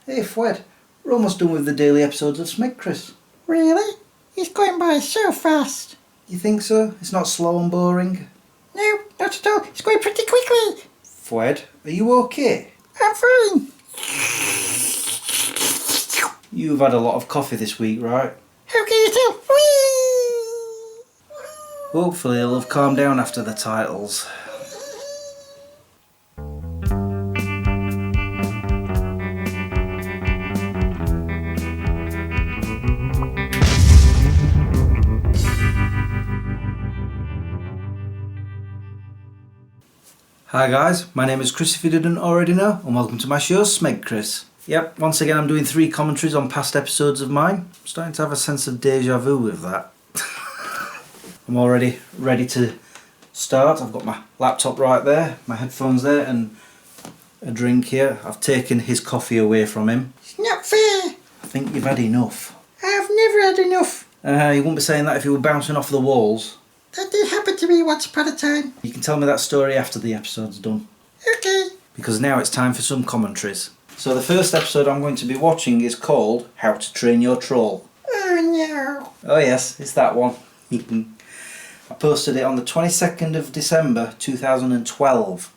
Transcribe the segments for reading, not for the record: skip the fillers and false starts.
Hey Fred, we're almost done with the daily episodes of SmegChris. Really? It's going by so fast. You think so? It's not slow and boring? No, not at all. It's going pretty quickly. Fred, are you okay? I'm fine. You've had a lot of coffee this week, right? How can you tell? Whee! Hopefully it'll have calmed down after the titles. Hi guys, my name is Chris if you didn't already know, and welcome to my show, SmegChris. Yep, once again I'm doing 3 commentaries on past episodes of mine. I'm starting to have a sense of deja vu with that. I'm already ready to start. I've got my laptop right there, my headphones there, and a drink here. I've taken his coffee away from him. It's not fair. I think you've had enough. I've never had enough. You wouldn't be saying that if you were bouncing off the walls. That did happen to me once upon a time. You can tell me that story after the episode's done. Okay. Because now it's time for some commentaries. So the first episode I'm going to be watching is called How to Train Your Troll. Oh no. Oh yes, it's that one. I posted it on the 22nd of December 2012.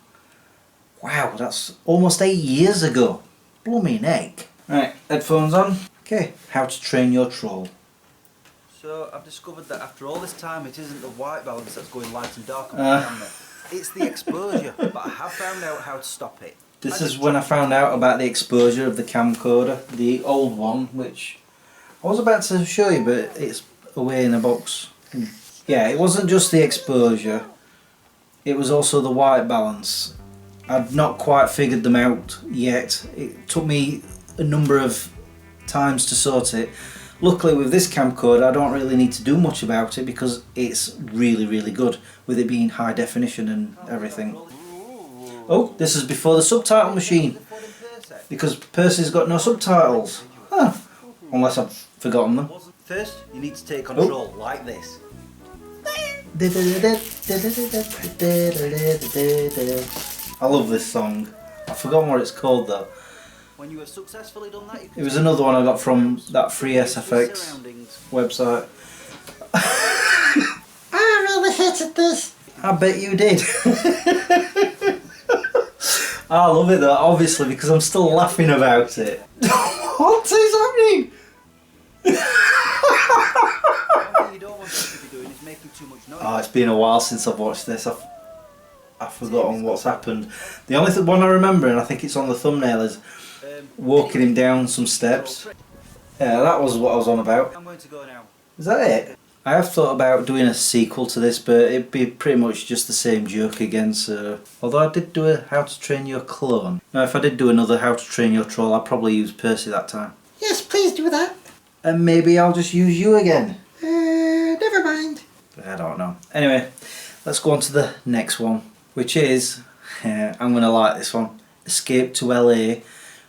Wow, that's almost 8 years ago. Blooming heck. Right, headphones on. Okay, How to Train Your Troll. So I've discovered that after all this time it isn't the white balance that's going light and dark on the camera. It's the exposure, but I have found out how to stop it. This is when I found out about the exposure of the camcorder, the old one, which I was about to show you, but it's away in a box. Yeah, it wasn't just the exposure, it was also the white balance. I'd not quite figured them out yet. It took me a number of times to sort it. Luckily with this camcorder I don't really need to do much about it because it's really good, with it being high definition and everything. Oh, this is before the subtitle machine, because Percy's got no subtitles. Huh. Unless I've forgotten them. First, you need to take control, like this. I love this song. I've forgotten what it's called though. When you have successfully done that, it was another one I got from that free SFX website. I really hated this. I bet you did. I love it though, obviously, because I'm still laughing about it. What is happening? Oh, it's been a while since I've watched this. I've forgotten what's happened. The only one I remember, and I think it's on the thumbnail, is walking him down some steps. Yeah, that was what I was on about. I'm going to go now. Is that it? I have thought about doing a sequel to this, but it'd be pretty much just the same joke again, so... Although I did do a How to Train Your Clone. Now if I did do another How to Train Your Troll, I'd probably use Percy that time. Yes, please do that. And maybe I'll just use you again. Never mind. I don't know. Anyway, let's go on to the next one, which is... I'm going to like this one. Escape to LA,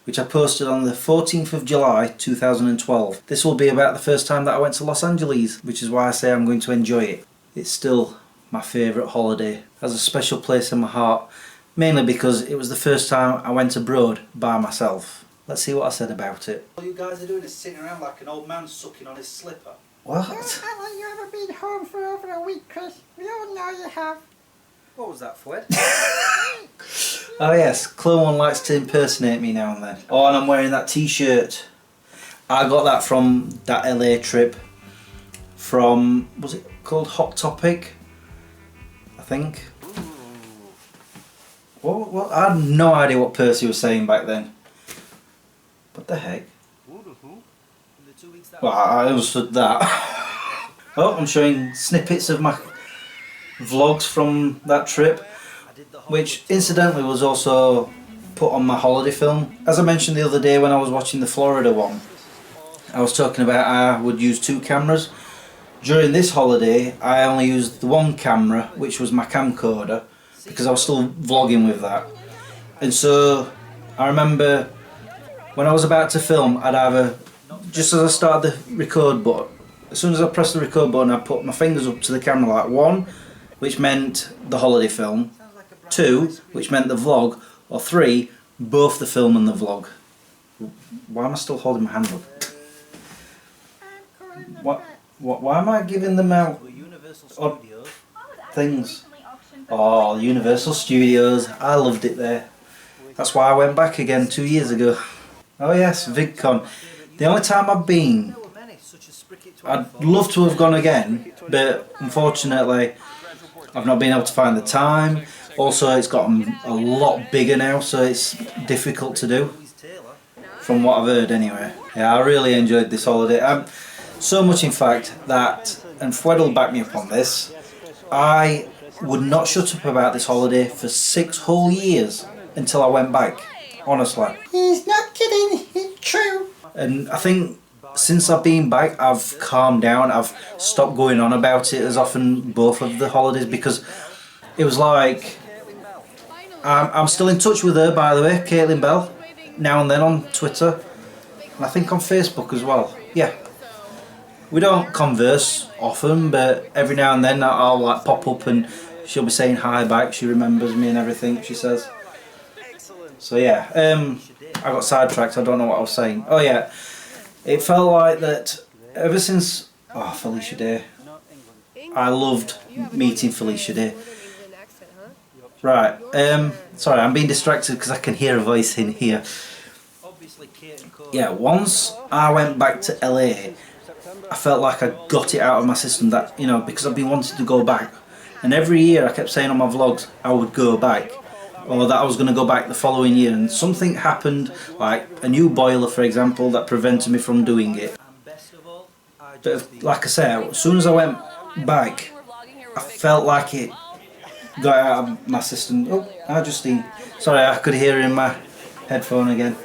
which I posted on the 14th of July 2012. This will be about the first time that I went to Los Angeles, which is why I say I'm going to enjoy it. It's still my favourite holiday. It has a special place in my heart, mainly because it was the first time I went abroad by myself. Let's see what I said about it. All you guys are doing is sitting around like an old man sucking on his slipper. What? Haven't you ever been home for over a week, Chris? We all know you have. What was that, Fred? Oh yes, Clone One likes to impersonate me now and then. Oh, and I'm wearing that t-shirt. I got that from that LA trip. From, was it called Hot Topic? I think. What? I had no idea what Percy was saying back then. What the heck? Well, I understood that. Oh, I'm showing snippets of my vlogs from that trip, which incidentally was also put on my holiday film. As I mentioned the other day when I was watching the Florida one, I was talking about I would use 2 cameras. During this holiday I only used the one camera, which was my camcorder, because I was still vlogging with that. And so I remember when I was about to film, I'd either, just as I started the record button, as soon as I pressed the record button, I put my fingers up to the camera like 1, which meant the holiday film, 2, which meant the vlog, or 3, both the film and the vlog. Why am I still holding my hand up? I'm calling the What? vet. Why am I giving them out odd things? Oh, Universal Studios. I loved it there. That's why I went back again 2 years ago. Oh yes, VidCon. The only time I've been, I'd love to have gone again, but unfortunately I've not been able to find the time. Also, it's gotten a lot bigger now, so it's difficult to do, from what I've heard anyway. Yeah, I really enjoyed this holiday. So much in fact that, and Fred will back me up on this, I would not shut up about this holiday for 6 whole years until I went back, honestly. He's not kidding. It's true. And I think since I've been back, I've calmed down. I've stopped going on about it as often, both of the holidays, because it was like, I'm still in touch with her, by the way, Caitlin Bell, now and then on Twitter, and I think on Facebook as well. Yeah, we don't converse often, but every now and then I'll like pop up and she'll be saying hi back. She remembers me and everything, she says. So yeah, I got sidetracked. I don't know what I was saying. Oh yeah, it felt like that ever since Felicia Day. I loved meeting Felicia Day. Right, sorry, I'm being distracted because I can hear a voice in here. Yeah, once I went back to LA, I felt like I got it out of my system, that, you know, because I've been wanting to go back. And every year I kept saying on my vlogs I would go back, or that I was going to go back the following year, and something happened, like a new boiler for example, that prevented me from doing it. But like I said, as soon as I went back, I felt like it got out of my system. Oh, hi Justine. Sorry, I could hear her in my headphone again.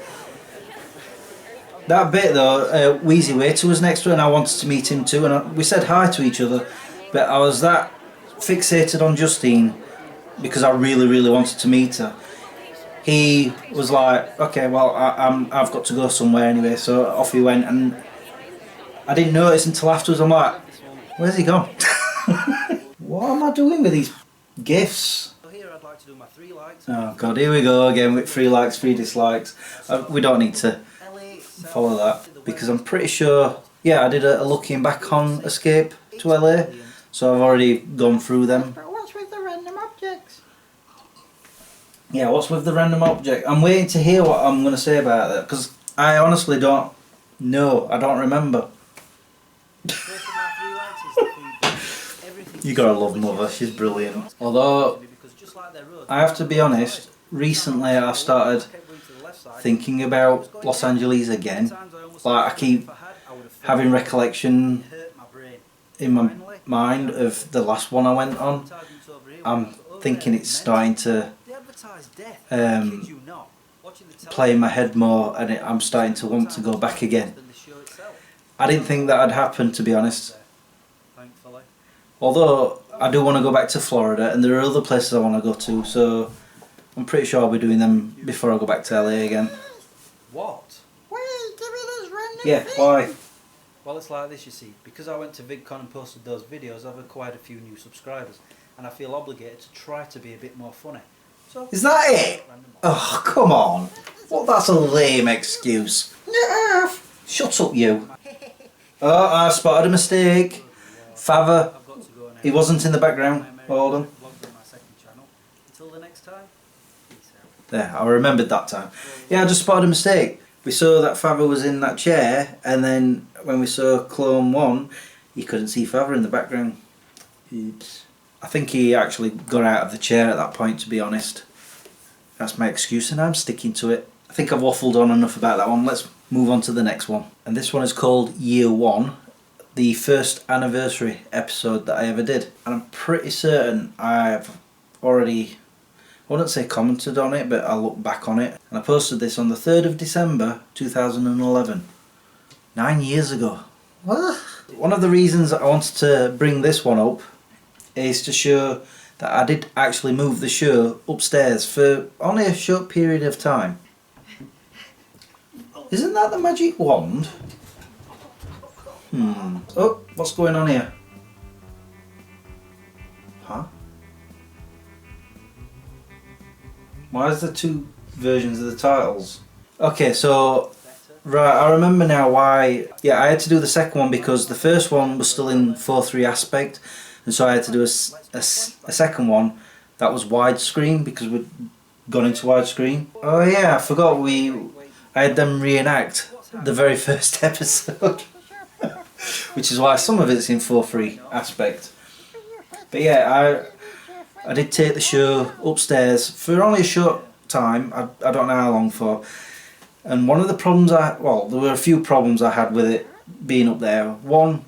That bit though, Wheezy Waiter was next to her and I wanted to meet him too, and we said hi to each other, but I was that fixated on Justine because I really wanted to meet her. He was like, okay, well I've got to go somewhere anyway, so off he went, and I didn't notice until afterwards. I'm like, where's he gone? What am I doing with these gifts? Oh god, here we go again with 3 likes, 3 dislikes. We don't need to follow that because I'm pretty sure, yeah, I did a looking back on Escape to LA, so I've already gone through them. But what's with the random objects? Yeah, what's with the random object? I'm waiting to hear what I'm going to say about that because I honestly don't know, I don't remember. You gotta love Mother, she's brilliant. Although, I have to be honest, recently I started thinking about Los Angeles again. Like, I keep having recollection in my mind of the last one I went on. I'm thinking it's starting to play in my head more, and I'm starting to want to go back again. I didn't think that had happened, to be honest. Although I do want to go back to Florida, and there are other places I want to go to, so I'm pretty sure I'll be doing them before I go back to LA again. What? Wait, give me this random Yeah, thing. why? Well, it's like this, you see. Because I went to VidCon and posted those videos, I've acquired a few new subscribers, and I feel obligated to try to be a bit more funny. So, Is that it? Oh, come on. Well, that's a lame excuse. No. Shut up, you. Oh, I spotted a mistake. Father, I've got to go now. he wasn't in the background. Hold on. Vlogged on my second channel. Until the next time, peace out. There, I remembered that time. Yeah, I just spotted a mistake. We saw that Father was in that chair, and then when we saw Clone 1, you couldn't see Father in the background. Oops. I think he actually got out of the chair at that point, to be honest. That's my excuse, and I'm sticking to it. I think I've waffled on enough about that one. Let's move on to the next one. And this one is called Year 1. The first anniversary episode that I ever did, and I'm pretty certain I've already, I wouldn't say commented on it, but I looked back on it, and I posted this on the 3rd of December 2011, 9 years ago. One of the reasons I wanted to bring this one up is to show that I did actually move the show upstairs for only a short period of time. Isn't that the magic wand? Oh, what's going on here? Huh? Why is there 2 versions of the titles? Okay, so Right, I remember now why. Yeah, I had to do the second one because the first one was still in 4:3 aspect, and so I had to do a second one that was widescreen because we'd gone into widescreen. Oh yeah, I forgot I had them reenact the very first episode, which is why some of it's in 4:3 aspect. But yeah, I did take the show upstairs for only a short time. I don't know how long for. And one of the problems there were a few problems I had with it being up there. One,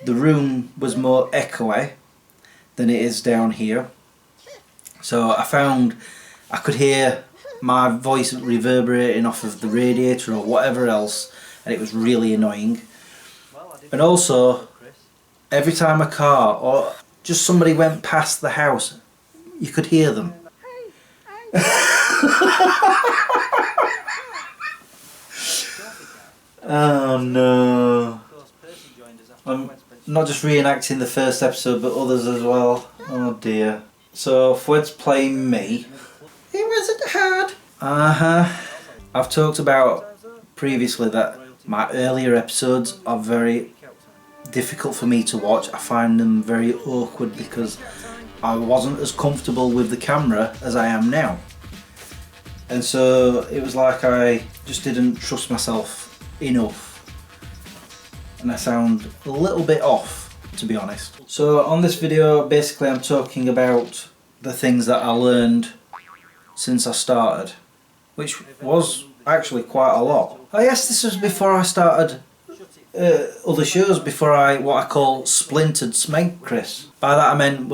the room was more echoey than it is down here. So I found I could hear my voice reverberating off of the radiator or whatever else, and it was really annoying. And also, every time a car or just somebody went past the house, you could hear them. Oh no. I'm not just reenacting the first episode but others as well. Oh dear. So Fwed's playing me. It wasn't hard. I've talked about previously that my earlier episodes are very difficult for me to watch. I find them very awkward because I wasn't as comfortable with the camera as I am now. And so it was like I just didn't trust myself enough, and I sound a little bit off, to be honest. So on this video basically I'm talking about the things that I learned since I started, which was actually quite a lot. Oh yes, this was before I started other shows, before what I call splintered SmegChris. By that I meant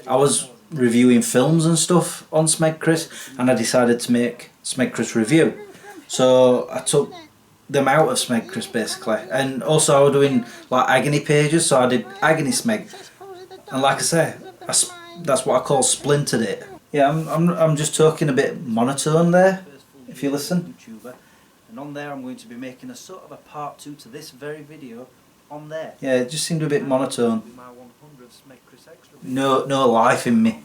I was reviewing films and stuff on SmegChris, and I decided to make SmegChris review. So I took them out of SmegChris basically, and also I was doing like agony pages, so I did agony Smeg, and like I say, that's what I call splintered it. Yeah, I'm just talking a bit monotone there, if you listen. And on there I'm going to be making a sort of a part 2 to this very video on there. Yeah, it just seemed a bit monotone. No life in me.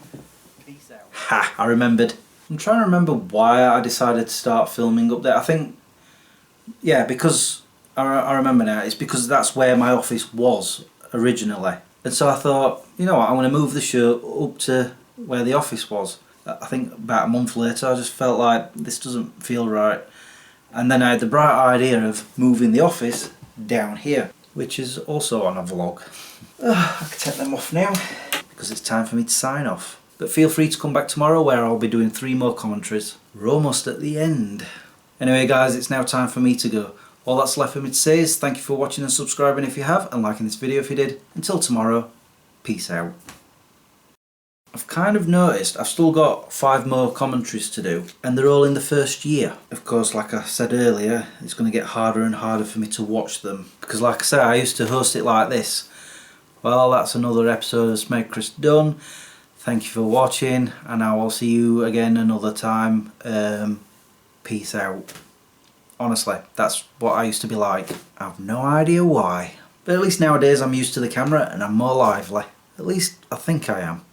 Peace out. Ha, I remembered. I'm trying to remember why I decided to start filming up there. I think, yeah, because I remember now, it's because that's where my office was originally. And so I thought, you know what, I'm going to move the show up to where the office was. I think about a month later I just felt like this doesn't feel right. And then I had the bright idea of moving the office down here, which is also on a vlog. I can take them off now because it's time for me to sign off. But feel free to come back tomorrow where I'll be doing 3 more commentaries. We're almost at the end. Anyway guys, it's now time for me to go. All that's left for me to say is thank you for watching and subscribing if you have, and liking this video if you did. Until tomorrow, peace out. I've kind of noticed I've still got 5 more commentaries to do, and they're all in the first year. Of course, like I said earlier, it's going to get harder and harder for me to watch them, because like I said, I used to host it like this. Well, that's another episode of SmegChris done. Thank you for watching, and I will see you again another time. Peace out. Honestly, that's what I used to be like. I have no idea why. But at least nowadays I'm used to the camera and I'm more lively. At least I think I am.